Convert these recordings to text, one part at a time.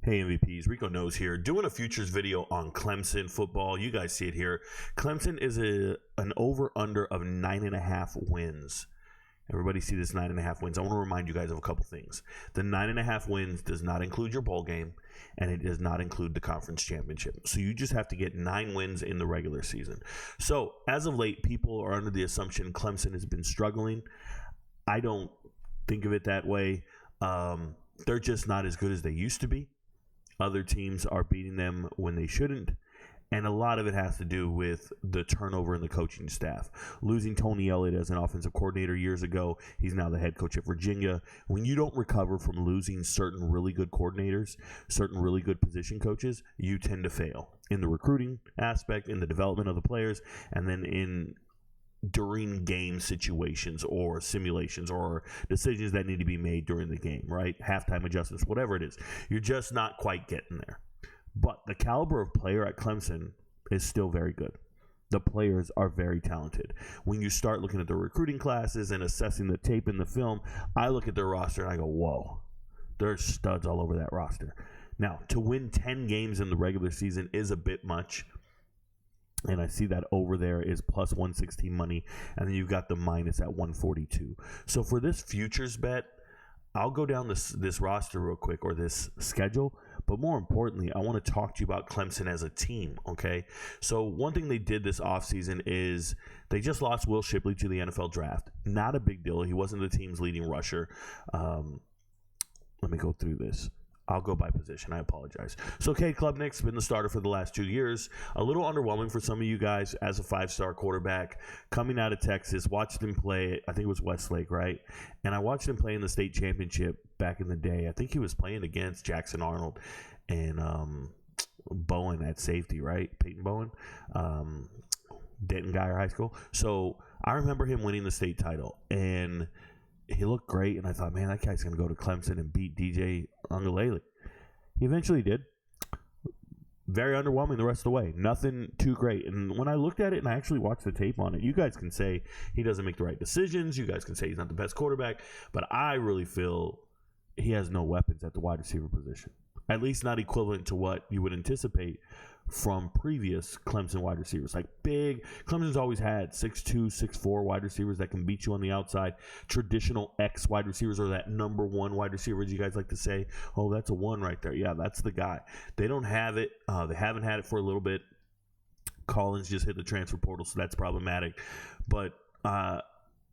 Hey MVPs, RicoKnows here, doing a futures video on Clemson football. You guys see it here. Clemson is an over-under of 9.5 wins. Everybody see this 9.5 wins. I want to remind you guys of a couple things. The 9.5 wins does not include your bowl game, and it does not include the conference championship. So you just have to get 9 wins in the regular season. So as of late, people are under the assumption Clemson has been struggling. I don't think of it that way. They're just not as good as they used to be. Other teams are beating them when they shouldn't. And a lot of it has to do with the turnover in the coaching staff. Losing Tony Elliott as an offensive coordinator years ago, he's now the head coach at Virginia. When you don't recover from losing certain really good coordinators, certain really good position coaches, you tend to fail in the recruiting aspect, in the development of the players, and then during game situations or simulations or decisions that need to be made during the game, right? Halftime adjustments, whatever it is. You're just not quite getting there. But the caliber of player at Clemson is still very good. The players are very talented. When you start looking at the recruiting classes and assessing the tape and the film, I look at their roster and I go, whoa, there's studs all over that roster. Now, to win 10 games in the regular season is a bit much. And I see that over there is plus 116 money. And then you've got the minus at 142. So for this futures bet, I'll go down this roster real quick, or this schedule. But more importantly, I want to talk to you about Clemson as a team, okay? So one thing they did this offseason is they just lost Will Shipley to the NFL draft. Not a big deal. He wasn't the team's leading rusher. Let me go through this. I'll go by position. I apologize. So Cade Klubnik's been the starter for the last 2 years. A little underwhelming for some of you guys as a 5-star quarterback coming out of Texas. Watched him play. I think it was Westlake, right? And I watched him play in the state championship back in the day. I think he was playing against Jackson Arnold and Bowen at safety, right? Peyton Bowen, Denton Guyer High School. So I remember him winning the state title, and he looked great, and I thought, man, that guy's going to go to Clemson and beat DJ Uiagalelei. He eventually did. Very underwhelming the rest of the way. Nothing too great. And when I looked at it and I actually watched the tape on it, you guys can say he doesn't make the right decisions. You guys can say he's not the best quarterback. But I really feel he has no weapons at the wide receiver position. At least not equivalent to what you would anticipate from previous Clemson wide receivers. Like big, Clemson's always had 6'2", 6'4" wide receivers that can beat you on the outside. Traditional X wide receivers, or that number one wide receiver, as you guys like to say. Oh, that's a one right there. Yeah, that's the guy. They don't have it. They haven't had it for a little bit. Collins just hit the transfer portal, so that's problematic. But I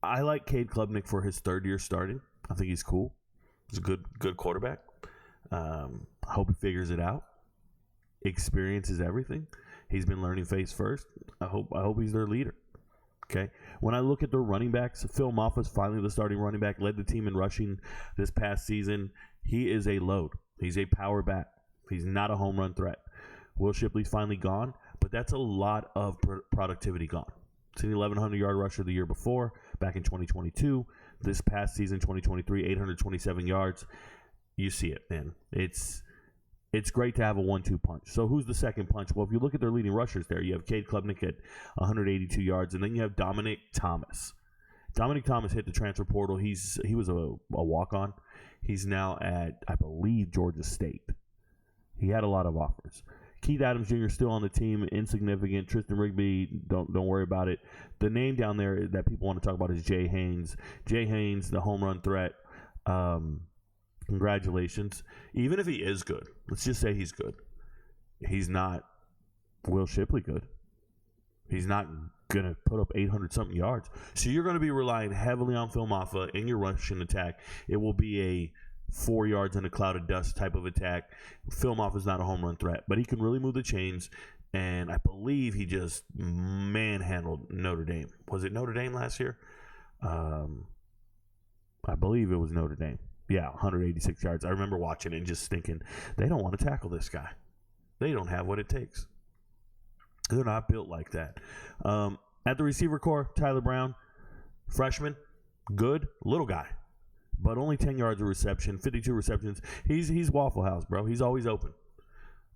like Cade Klubnik for his third year starting. I think he's cool. He's a good quarterback. I hope he figures it out. Experience is everything. He's been learning face first. I hope he's their leader. Okay. When I look at their running backs, Phil Moffitt's finally the starting running back, led the team in rushing this past season. He is a load. He's a power back. He's not a home run threat. Will Shipley's finally gone, but that's a lot of productivity gone. It's an 1,100-yard rusher the year before, back in 2022. This past season, 2023, 827 yards. You see it, man. It's great to have a 1-2 punch. So who's the second punch? Well, if you look at their leading rushers there, you have Cade Klubnik at 182 yards, and then you have Dominic Thomas. Dominic Thomas hit the transfer portal. He was a walk-on. He's now at, I believe, Georgia State. He had a lot of offers. Keith Adams Jr. still on the team, insignificant. Tristan Rigby, don't worry about it. The name down there that people want to talk about is Jay Haynes. Jay Haynes, the home run threat. Congratulations. Even if he is good, let's just say he's good. He's not Will Shipley good. He's not going to put up 800-something yards. So you're going to be relying heavily on Phil Moffitt in your rushing attack. It will be a 4 yards in a cloud of dust type of attack. Phil Moffitt's not a home run threat, but he can really move the chains. And I believe he just manhandled Notre Dame. Was it Notre Dame last year? I believe it was Notre Dame. Yeah, 186 yards. I remember watching it and just thinking, they don't want to tackle this guy. They don't have what it takes. They're not built like that. At the receiver core, Tyler Brown, freshman, good, little guy, but only 10 yards of reception, 52 receptions. He's Waffle House, bro. He's always open.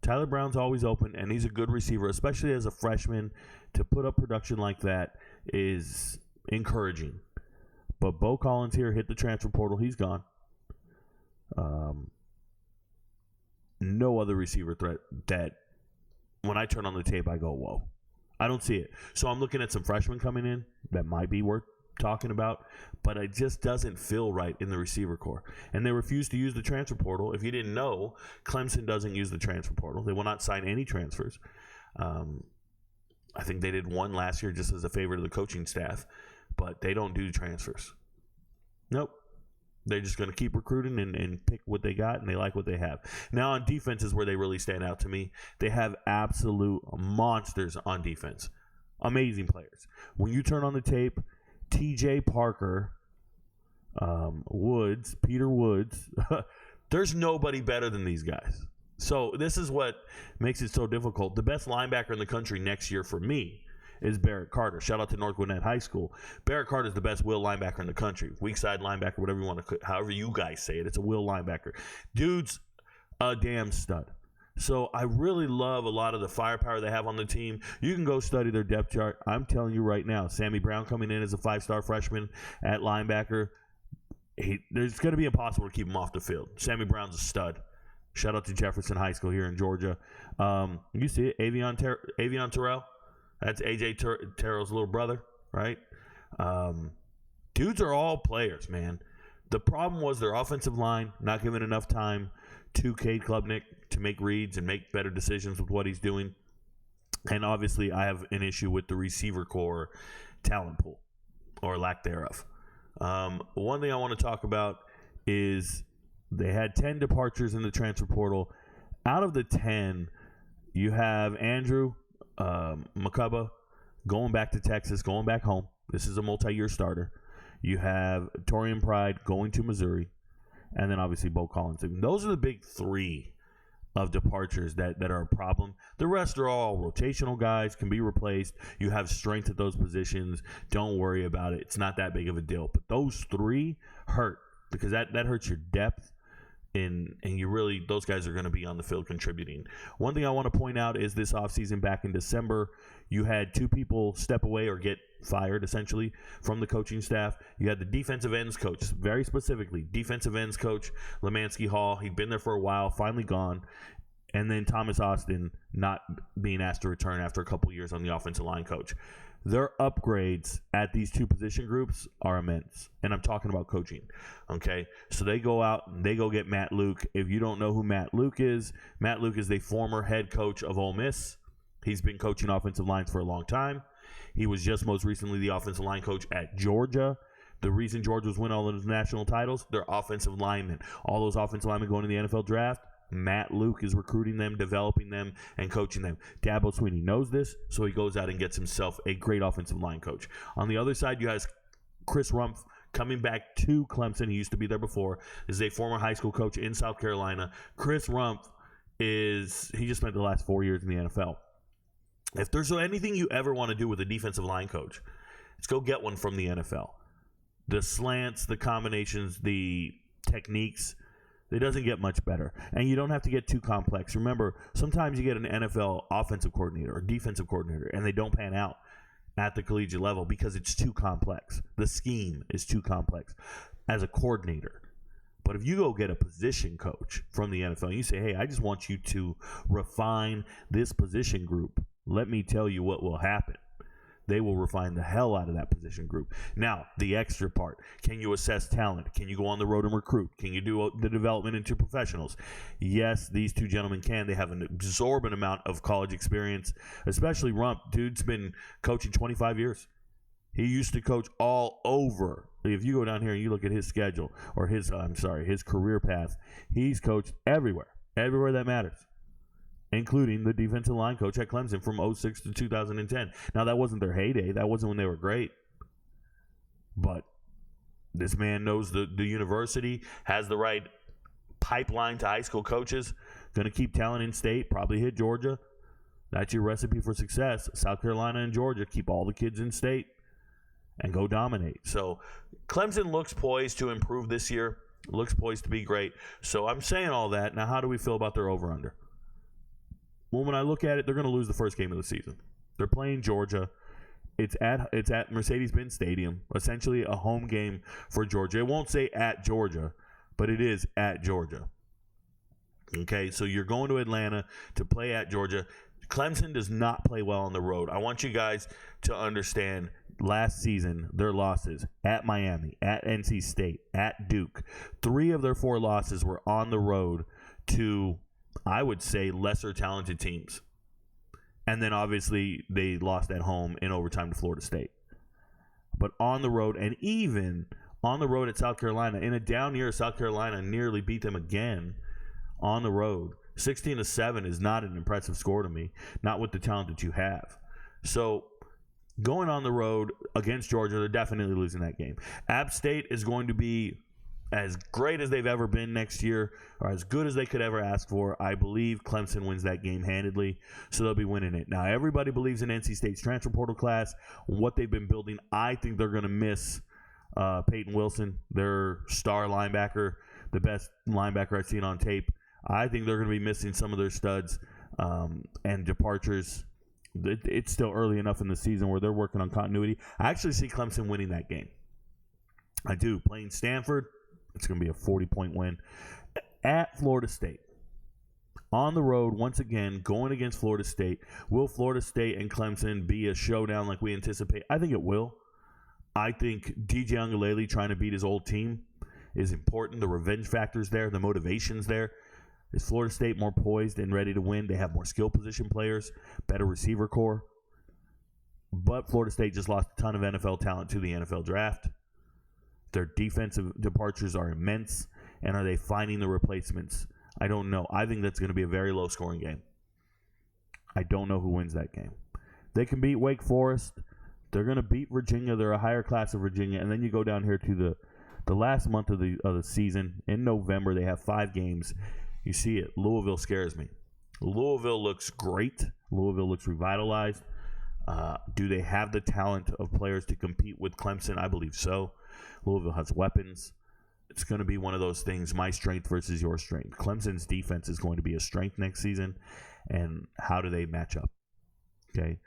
Tyler Brown's always open, and he's a good receiver, especially as a freshman. To put up production like that is encouraging. But Bo Collins here hit the transfer portal. He's gone. no other receiver threat that when I turn on the tape, I go, whoa. I don't see it. So I'm looking at some freshmen coming in that might be worth talking about, but it just doesn't feel right in the receiver core. And they refuse to use the transfer portal. If you didn't know, Clemson doesn't use the transfer portal. They will not sign any transfers. I think they did one last year just as a favor to the coaching staff, but they don't do transfers. Nope. They're just going to keep recruiting and pick what they got, and they like what they have. Now, on defense is where they really stand out to me. They have absolute monsters on defense. Amazing players. When you turn on the tape, T.J. Parker, Peter Woods, there's nobody better than these guys. So this is what makes it so difficult. The best linebacker in the country next year for me is Barrett Carter. Shout out to North Gwinnett High School. Barrett Carter is the best will linebacker in the country. Weak side linebacker, whatever you want to, however you guys say it. It's a will linebacker. Dude's a damn stud. So I really love a lot of the firepower they have on the team. You can go study their depth chart. I'm telling you right now, Sammy Brown coming in as a 5-star freshman at linebacker. It's going to be impossible to keep him off the field. Sammy Brown's a stud. Shout out to Jefferson High School here in Georgia. You see it, Avion Terrell. That's A.J. Terrell's little brother, right? Dudes are all players, man. The problem was their offensive line not giving enough time to Cade Klubnik to make reads and make better decisions with what he's doing. And obviously, I have an issue with the receiver core talent pool, or lack thereof. One thing I want to talk about is they had 10 departures in the transfer portal. Out of the 10, you have Andrew McCubba going back to Texas, going back home. This is a multi-year starter. You have Torian Pride going to Missouri, and then obviously Bo Collins. Those are the big three of departures that are a problem. The rest are all rotational guys, can be replaced. You have strength at those positions. Don't worry about it. It's not that big of a deal. But those three hurt because that hurts your depth. And you really, those guys are going to be on the field contributing. One thing I want to point out is this offseason back in December, you had two people step away or get fired, essentially, from the coaching staff. You had the defensive ends coach, very specifically, defensive ends coach, Lemansky Hall. He'd been there for a while, finally gone. And then Thomas Austin not being asked to return after a couple years on the offensive line coach. Their upgrades at these two position groups are immense. And I'm talking about coaching. Okay? So they go out and they go get Matt Luke. If you don't know who Matt Luke is the former head coach of Ole Miss. He's been coaching offensive lines for a long time. He was just most recently the offensive line coach at Georgia. The reason Georgia was winning all those national titles, they're offensive linemen. All those offensive linemen going to the NFL draft, Matt Luke is recruiting them, developing them, and coaching them. Dabo Swinney knows this, so he goes out and gets himself a great offensive line coach. On the other side, you have Chris Rumpf coming back to Clemson. He used to be there before. This is a former high school coach in South Carolina. Chris Rumpf he just spent the last 4 years in the NFL. If there's anything you ever want to do with a defensive line coach, let's go get one from the NFL. The slants, the combinations, the techniques, it doesn't get much better. And you don't have to get too complex. Remember, sometimes you get an NFL offensive coordinator or defensive coordinator, and they don't pan out at the collegiate level because it's too complex. The scheme is too complex as a coordinator. But if you go get a position coach from the NFL, and you say, hey, I just want you to refine this position group, let me tell you what will happen. They will refine the hell out of that position group. Now, the extra part. Can you assess talent? Can you go on the road and recruit? Can you do the development into professionals? Yes, these two gentlemen can. They have an absorbent amount of college experience, especially Rump. Dude's been coaching 25 years. He used to coach all over. If you go down here and you look at his schedule, or his career path, he's coached everywhere that matters, including the defensive line coach at Clemson from 2006 to 2010. Now, that wasn't their heyday. That wasn't when they were great. But this man knows the university, has the right pipeline to high school coaches, going to keep talent in state, probably hit Georgia. That's your recipe for success. South Carolina and Georgia, keep all the kids in state and go dominate. So Clemson looks poised to improve this year, looks poised to be great. So I'm saying all that. Now, how do we feel about their over-under? Well, when I look at it, they're going to lose the first game of the season. They're playing Georgia. It's at Mercedes-Benz Stadium, essentially a home game for Georgia. It won't say at Georgia, but it is at Georgia. Okay, so you're going to Atlanta to play at Georgia. Clemson does not play well on the road. I want you guys to understand last season, their losses at Miami, at NC State, at Duke. 3 of their 4 losses were on the road to, I would say, lesser talented teams. And then obviously they lost at home in overtime to Florida State. But on the road, and even on the road at South Carolina, in a down year, South Carolina nearly beat them again on the road. 16-7 is not an impressive score to me, not with the talent that you have. So going on the road against Georgia, they're definitely losing that game. App State is going to be as great as they've ever been next year, or as good as they could ever ask for. I believe Clemson wins that game handedly, so they'll be winning it. Now, everybody believes in NC State's transfer portal class, what they've been building. I think they're going to miss Peyton Wilson, their star linebacker, the best linebacker I've seen on tape. I think they're going to be missing some of their studs and departures. It's still early enough in the season where they're working on continuity. I actually see Clemson winning that game. I do. Playing Stanford, it's going to be a 40-point win. At Florida State, on the road, once again, going against Florida State. Will Florida State and Clemson be a showdown like we anticipate? I think it will. I think DJ Uiagalelei trying to beat his old team is important. The revenge factor's there. The motivation's there. Is Florida State more poised and ready to win? They have more skill position players, better receiver core. But Florida State just lost a ton of NFL talent to the NFL draft. Their defensive departures are immense. And are they finding the replacements? I don't know. I think that's going to be a very low-scoring game. I don't know who wins that game. They can beat Wake Forest. They're going to beat Virginia. They're a higher class of Virginia. And then you go down here to the last month of the season. In November, they have 5 games. You see it. Louisville scares me. Louisville looks great. Louisville looks revitalized. Do they have the talent of players to compete with Clemson? I believe so. Louisville has weapons. It's going to be one of those things, my strength versus your strength. Clemson's defense is going to be a strength next season, and how do they match up? Okay.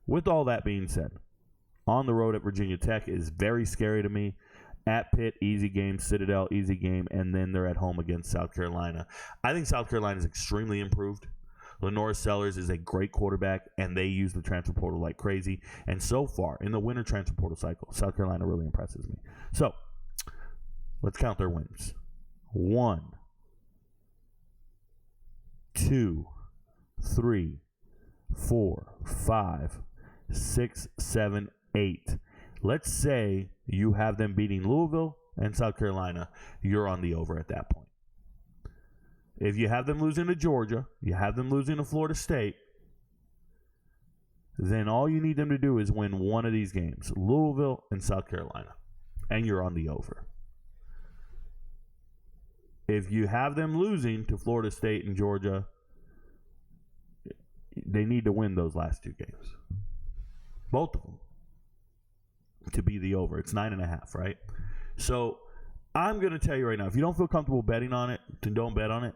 With all that being said, on the road at Virginia Tech is very scary to me. At Pitt, easy game. Citadel, easy game. And then they're at home against South Carolina. I think South Carolina is extremely improved. Lenore Sellers is a great quarterback, and they use the transfer portal like crazy. And so far, in the winter transfer portal cycle, South Carolina really impresses me. So, let's count their wins. 1, 2, 3, 4, 5, 6, 7, 8. Let's say you have them beating Louisville and South Carolina. You're on the over at that point. If you have them losing to Georgia, you have them losing to Florida State, then all you need them to do is win one of these games, Louisville and South Carolina, and you're on the over. If you have them losing to Florida State and Georgia, they need to win those last 2 games. Both of them. To be the over. It's 9.5, right? So I'm going to tell you right now, if you don't feel comfortable betting on it, then don't bet on it.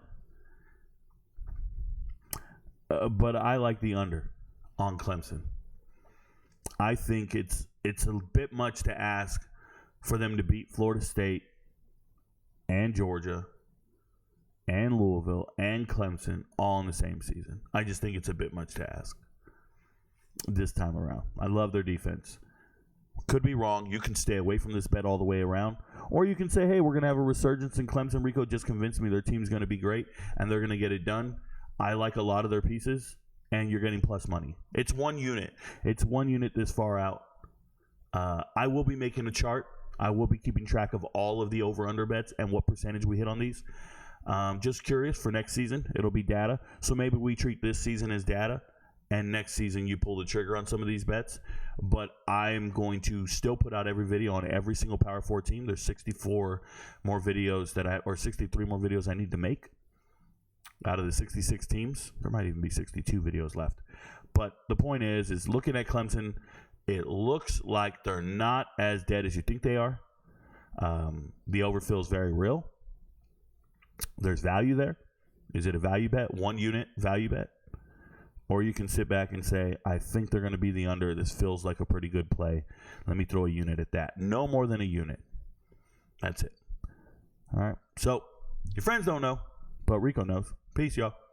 But I like the under on Clemson. I think it's a bit much to ask for them to beat Florida State and Georgia and Louisville and Clemson all in the same season. I just think it's a bit much to ask this time around. I love their defense. Could be wrong. You can stay away from this bet all the way around. Or you can say, hey, we're going to have a resurgence in Clemson. Rico just convinced me their team's going to be great, and they're going to get it done. I like a lot of their pieces, and you're getting plus money. It's one unit. It's one unit this far out. I will be making a chart. I will be keeping track of all of the over-under bets and what percentage we hit on these. Just curious, for next season, it'll be data. So maybe we treat this season as data, and next season you pull the trigger on some of these bets. But I'm going to still put out every video on every single Power 4 team. There's 64 more videos or 63 more videos I need to make out of the 66 teams. There might even be 62 videos left. But the point is looking at Clemson, it looks like they're not as dead as you think they are. The over feels very real. There's value there. Is it a value bet? 1 unit value bet? Or you can sit back and say, I think they're going to be the under. This feels like a pretty good play. Let me throw a unit at that. No more than a unit. That's it. All right. So, your friends don't know, but Rico knows. Peace, y'all.